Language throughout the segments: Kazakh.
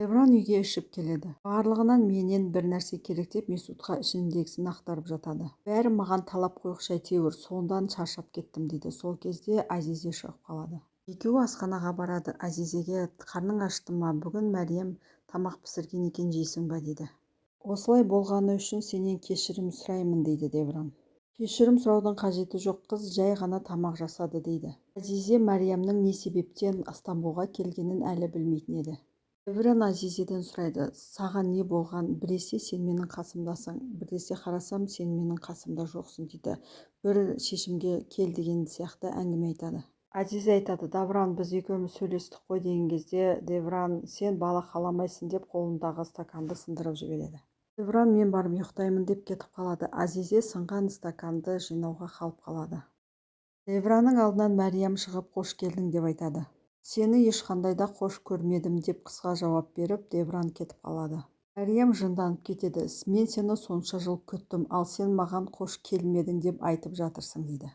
Девран үйге ішіп келеді. Барлығынан менен бір нәрсе керек деп Месутқа ішіндегісін ақтарып жатады. Бәрі маған талап қойғыш әйтеуір, сондан шаршап кеттім дейді. Сол кезде Азизе шығып қалады. Екеуі асханаға барады. Азизеге қарның ашты ма, бүгін Мәриям тамақ пісірген екен, жейсің ба дейді. Осылай болғаны үшін сенен кешірім сұраймын дейді Девран. Кешірім сұраудың қажеті жоқ, қыз жай ғана тамақ жасады дейді. Азизе Мәриямның не себептен Стамбулға келгенін әлі білмейтін еді. Девран Азизеден сұрайды, саған не болған? Біресе сен менің қасымдасың, біресе қарасам сен менің қасымда жоқсың дейді. Бір шешімге кел деген сияқты әңгіме айтады. Азизе айтады, Девран, біз екеуміз сөйлестік қой деген кезде Девран, сен бала қаламайсың деп қолындағы стаканды сындырып жібереді. Девран, мен барып ұйықтаймын деп кетіп қалады. Азизе сынған стаканды жинауға қалып қалады. Девранның алдынан Мәриям шығып, қош келдің деп айтады. Сені ешқандай да қош көрмедім деп қысқа жауап беріп, Девран кетіп қалады. Мәриям жынданып кетеді. Мен сені сонша жыл күттім, ал сен маған қош келмедің деп айтып жатырсың дейді.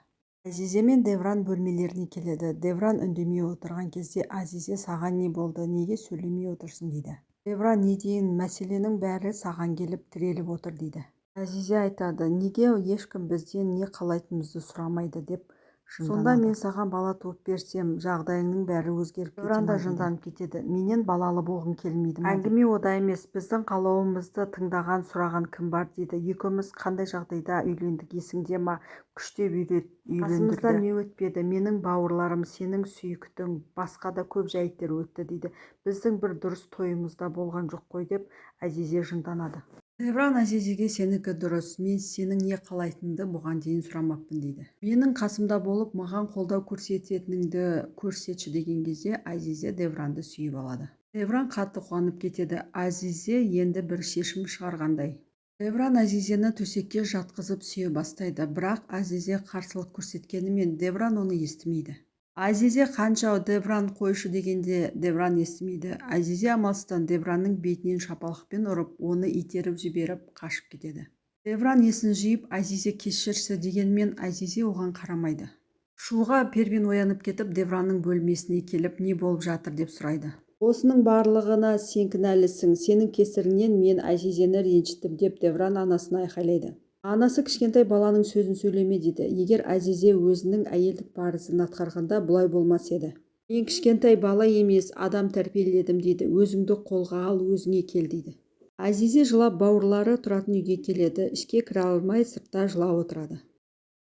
Азизе мен Девран бөлмелеріне келеді. Девран үндемей отырған кезде Азизе, саған не болды, неге сөйлемей отырсың дейді. Девран, не дейін, мәселенің бәрі саған келіп тіреліп отыр дейді. Азизе айтады, неге ешкім бізден не қалайтынымызды сұрамайды деп жынданады. Сонда мен саған бала туып берсем, жағдайыңның бәрі өзгеріп кетеді. Девран да жынданып кетеді. Менен балалы болғың келмейді ме? Әңгіме ода емес, біздің қалауымызды тыңдаған, сұраған кім бар дейді. Екеуміз қандай жағдайда үйлендік, есіңде ма? Күштеп үйлендірді. Қасымыздан не өтпеді? Менің бауырларым, сенің сүйіктің, басқа да көп жайттер өтті дейді. Біздің бір дұрыс тойымызда болған жоқ қой деп Азизе жынданады. Девран Азизеге, сенікі дұрыс, мен сенің не қалайтыныңды бұған дейін сұрамаппын дейді. Менің қасымда болып маған қолдау көрсететініңді көрсетші деген кезде Азизе Девранды сүйіп алады. Девран қатты қуанып кетеді. Азизе енді бір шешім шығарғандай. Девран Азизені төсекке жатқызып сүйе бастайды, бірақ Азизе қарсылық көрсеткенімен Девран оны естімейді. Азизе қанша Девран қойшы дегенде Девран естімейді. Азизе амалсыздан Девранның бетінен шапалақпен ұрып, оны итеріп жіберіп қашып кетеді. Девран есін жиып, Азизе кешірші дегенмен Азизе оған қарамайды. Шуға Первин оянып кетіп, Девранның бөлмесіне келіп, не болып жатыр деп сұрайды. Осының барлығына сен кінәлісің, сенің кесіріңнен мен Азизені ренжіттім деп Девран анасына айқайлайды. Анасы кішкентай баланың сөзін сөйлеме дейді. Егер Азизе өзінің әйелдік парызын атқарғанда бұлай болмас еді. Мен кішкентай бала емес, адам тәрбиеледім дейді. Өзіңді қолға ал, өзіңе кел дейді. Азизе жылап бауырлары тұратын үйге келеді. Ішке кіре алмай сыртта жылап отырады.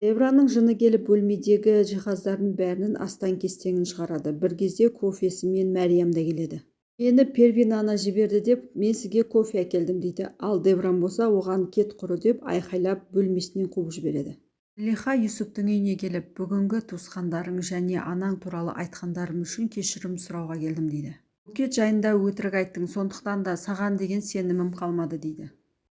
Девранның жыны келіп бөлмедегі жиһаздардың бәрінің астаң-кестеңін шығарады. Bir кезде кофесімен Мәриям да келеді. Мені Первин ана жіберді деп, мен сізге кофе әкелдім дейді. Ал Девран болса, оған кет құры деп айқайлап бөлмесінен қуып жібереді. Зулейха Юсуптың үйіне келіп, бүгінгі туысқандарың және анаң туралы айтқандарым үшін кешірім сұрауға келдім дейді. Букет жайында өтірік айттың, сондықтан да саған деген сенімім қалмады дейді.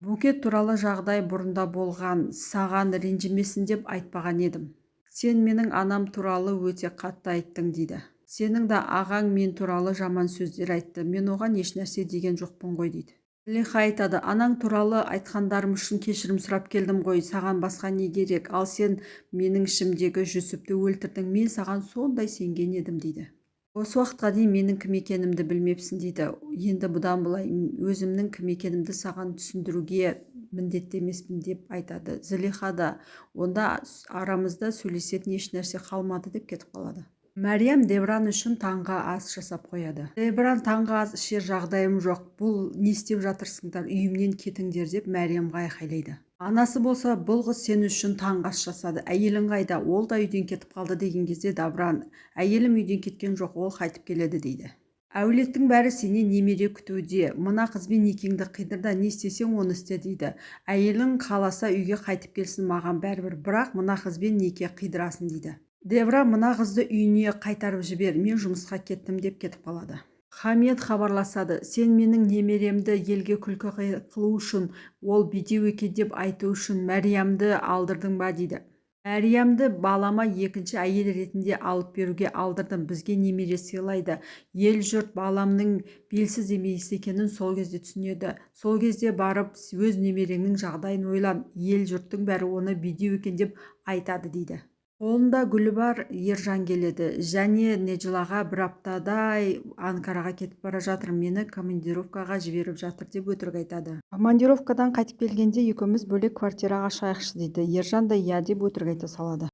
Букет туралы жағдай бұрында болған, саған ренжімесін деп айтпаған едім. Сен менің анам туралы өте қатты айттың дейді. Сенің де ағаң мен туралы жаман сөздер айтты, мен оған ешнәрсе деген жоқпын ғой дейді. Зулейха айтады, анаң туралы айтқандарым үшін кешірім сұрап келдім ғой, саған басқа не керек, ал сен менің ішімдегі Жүсіпті өлтірдің, мен саған сондай сенген едім дейді. Осы уақытқа дейін менің кім екенімді білмепсің дейді. Енді бұдан былай өзімнің кім екенімді саған түсіндіруге міндетті емеспін деп айтады. Зулейха да, онда арамызда сөйлесетін ешнәрсе қалмады деп кетіп қалады. Мәриям Девран үшін таңғы ас жасап қояды. Девран, таңғы ас ішер жағдайым жоқ, бұл не істеп жатырсыңдар, үйімнен кетіңдер деп Мәриямға айқайлайды. Анасы болса, бұл қыз сен үшін таңғы ас жасады, әйелің қайда, ол да үйден кетіп қалды деген кезде Девран, әйелім үйден кеткен жоқ, ол қайтып келеді дейді. Әулеттің бәрі сенен немере күтуде, мына қызбен некеңді қидыр да не істесең оны істе дейді. Әйелің қаласа үйге қайтып келсін, маған бәрібір, бірақ мына қызбен неке қидырасын дейді. Девран, мына қызды үйіне қайтарып жібер, мен жұмысқа кеттім деп кетіп қалады. Хамед хабарласады, сен менің немеремді елге күлкі қылу үшін, ол бедеу екен деп айту үшін Мәриямды алдырдың ба дейді. Мәриямды балама екінші әйел ретінде алып беруге алдырдым, бізге немере сыйлайды. Ел жұрт баламның белсіз емес екенін сол кезде түсінеді. Сол кезде барып өз немереңнің жағдайын ойлан, ел жұрттың бәрі оны бедеу екен деп айтады дейді. Қолында гүлі бар ержан келеді. Және Неджилаға бір аптадай Анкараға кетіп бара жатыр, мені командировкаға жіберіп жатыр деп өтірік айтады. Командировкадан қайтып келгенде екеуміз бөлек квартираға шығайықшы дейді. Ержан да иә деп өтірік айта салады.